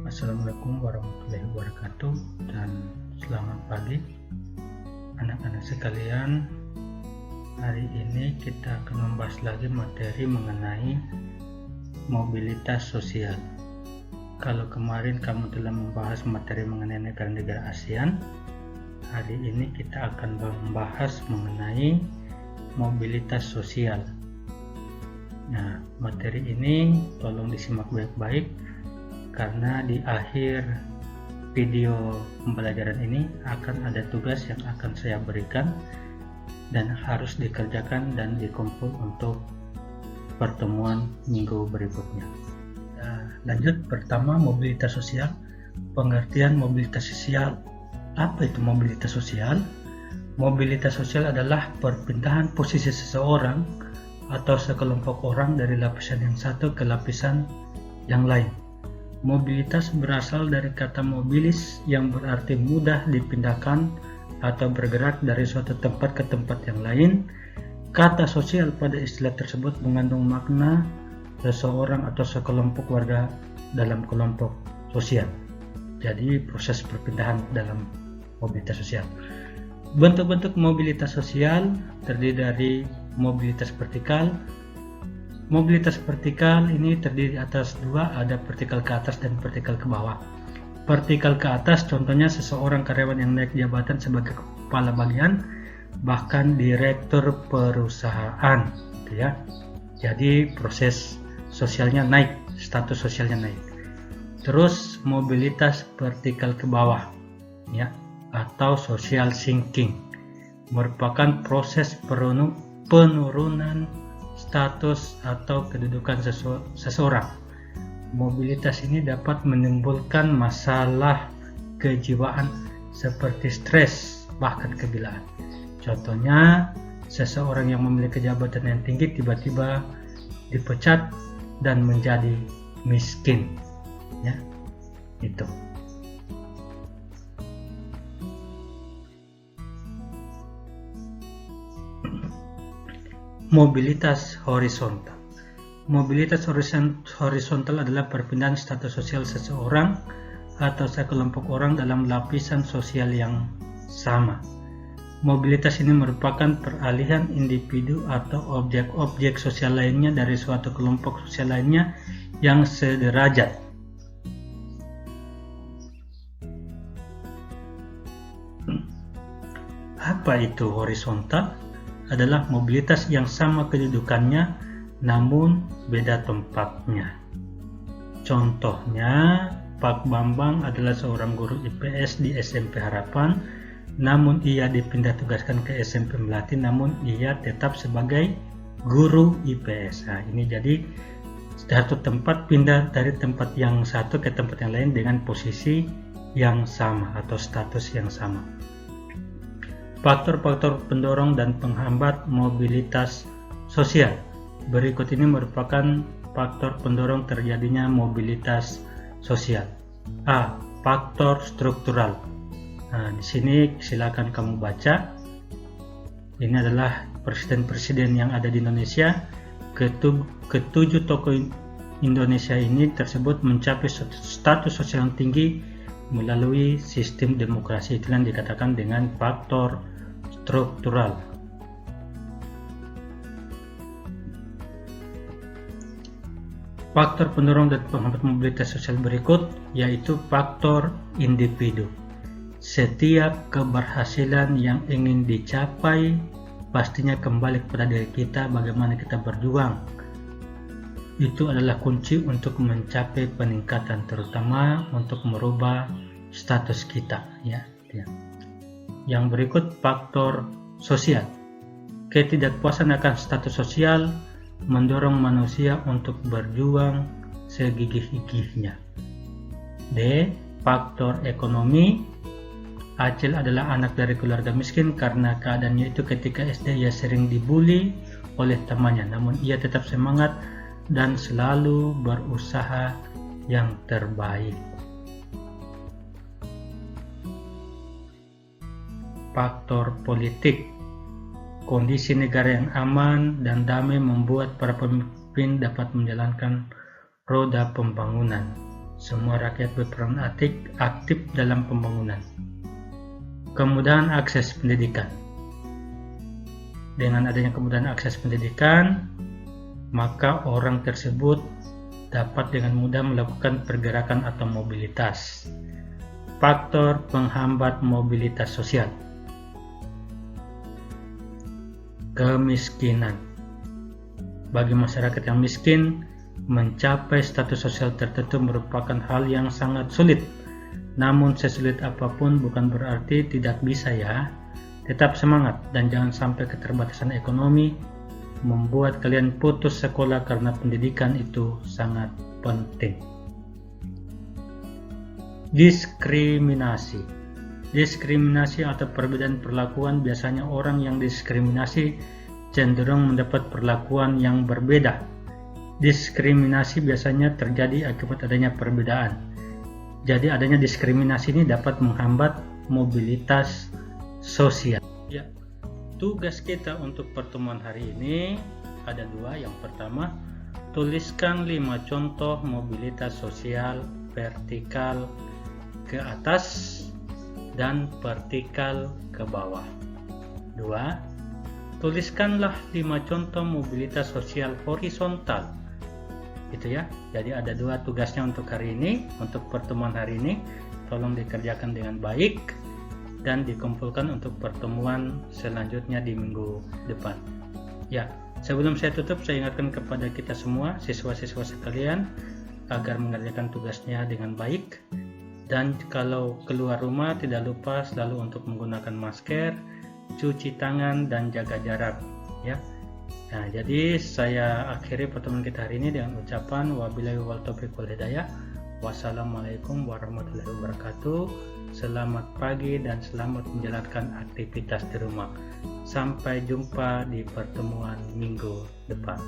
Assalamualaikum warahmatullahi wabarakatuh dan selamat pagi anak-anak sekalian. Hari ini kita akan membahas lagi materi mengenai mobilitas sosial. Kalau kemarin kamu telah membahas materi mengenai negara-negara ASEAN, hari ini kita akan membahas mengenai mobilitas sosial. Nah, materi ini tolong disimak baik-baik karena di akhir video pembelajaran ini akan ada tugas yang akan saya berikan dan harus dikerjakan dan dikumpul untuk pertemuan minggu berikutnya. Nah, lanjut, pertama mobilitas sosial. Pengertian mobilitas sosial. Apa itu mobilitas sosial? Mobilitas sosial adalah perpindahan posisi seseorang atau sekelompok orang dari lapisan yang satu ke lapisan yang lain. Mobilitas berasal dari kata mobilis yang berarti mudah dipindahkan atau bergerak dari suatu tempat ke tempat yang lain. Kata sosial pada istilah tersebut mengandung makna seseorang atau sekelompok warga dalam kelompok sosial. Jadi proses perpindahan dalam mobilitas sosial. Bentuk-bentuk mobilitas sosial terdiri dari mobilitas vertikal. Mobilitas vertikal ini terdiri atas dua, ada vertikal ke atas dan vertikal ke bawah. Vertikal ke atas contohnya seseorang karyawan yang naik jabatan sebagai kepala bagian, bahkan direktur perusahaan, gitu ya. Jadi proses sosialnya naik, status sosialnya naik. Terus mobilitas vertikal ke bawah, ya, atau social sinking, merupakan proses penurunan status atau kedudukan seseorang. Mobilitas ini dapat menimbulkan masalah kejiwaan seperti stres, bahkan kegilaan. Contohnya, seseorang yang memiliki jabatan yang tinggi tiba-tiba dipecat dan menjadi miskin. Ya, itu. Mobilitas horizontal. Mobilitas horizontal adalah perpindahan status sosial seseorang atau sekelompok orang dalam lapisan sosial yang sama. Mobilitas ini merupakan peralihan individu atau objek-objek sosial lainnya dari suatu kelompok sosial lainnya yang sederajat. Apa itu horizontal? Adalah mobilitas yang sama kedudukannya namun beda tempatnya. Contohnya, Pak Bambang adalah seorang guru IPS di SMP Harapan, namun ia dipindah tugaskan ke SMP Melati, namun ia tetap sebagai guru IPS. Nah, ini jadi satu tempat pindah dari tempat yang satu ke tempat yang lain dengan posisi yang sama atau status yang sama. Faktor-faktor pendorong dan penghambat mobilitas sosial. Berikut ini merupakan faktor pendorong terjadinya mobilitas sosial. A. Faktor struktural. Nah, di sini silakan kamu baca. Ini adalah presiden-presiden yang ada di Indonesia. Ketujuh tokoh Indonesia ini tersebut mencapai status sosial yang tinggi melalui sistem demokrasi. Itu yang dikatakan dengan faktor struktural. Faktor pendorong dan penghambat mobilitas sosial berikut yaitu faktor individu. Setiap keberhasilan yang ingin dicapai pastinya kembali kepada diri kita, bagaimana kita berjuang. Itu adalah kunci untuk mencapai peningkatan, terutama untuk merubah status kita, ya. Yang berikut faktor sosial. Ketidakpuasan akan status sosial mendorong manusia untuk berjuang segigih-gigihnya. D. Faktor ekonomi. Acil adalah anak dari keluarga miskin. Karena keadaannya itu ketika SD ia sering dibully oleh temannya, namun ia tetap semangat dan selalu berusaha yang terbaik. Faktor politik. Kondisi negara yang aman dan damai membuat para pemimpin dapat menjalankan roda pembangunan. Semua rakyat berperan aktif dalam pembangunan. Kemudahan akses pendidikan. Dengan adanya kemudahan akses pendidikan, maka orang tersebut dapat dengan mudah melakukan pergerakan atau mobilitas. Faktor penghambat mobilitas sosial. Kemiskinan. Bagi masyarakat yang miskin, mencapai status sosial tertentu merupakan hal yang sangat sulit. Namun sesulit apapun bukan berarti tidak bisa ya. Tetap semangat dan jangan sampai keterbatasan ekonomi membuat kalian putus sekolah karena pendidikan itu sangat penting. Diskriminasi. Diskriminasi atau perbedaan perlakuan, biasanya orang yang diskriminasi cenderung mendapat perlakuan yang berbeda. Diskriminasi biasanya terjadi akibat adanya perbedaan. Jadi adanya diskriminasi ini dapat menghambat mobilitas sosial. Ya, tugas kita untuk pertemuan hari ini ada dua. Yang pertama, tuliskan 5 contoh mobilitas sosial vertikal ke atas dan vertikal ke bawah. 2. Tuliskanlah 5 contoh mobilitas sosial horizontal. Itu ya. Jadi ada 2 tugasnya untuk hari ini, untuk pertemuan hari ini. Tolong dikerjakan dengan baik dan dikumpulkan untuk pertemuan selanjutnya di minggu depan. Ya, sebelum saya tutup, saya ingatkan kepada kita semua, siswa-siswa sekalian, agar mengerjakan tugasnya dengan baik. Dan kalau keluar rumah tidak lupa selalu untuk menggunakan masker, cuci tangan dan jaga jarak ya. Nah, jadi saya akhiri pertemuan kita hari ini dengan ucapan wabillahi wal taufiq wal hidayah. Wassalamualaikum warahmatullahi wabarakatuh. Selamat pagi dan selamat menjalankan aktivitas di rumah. Sampai jumpa di pertemuan minggu depan.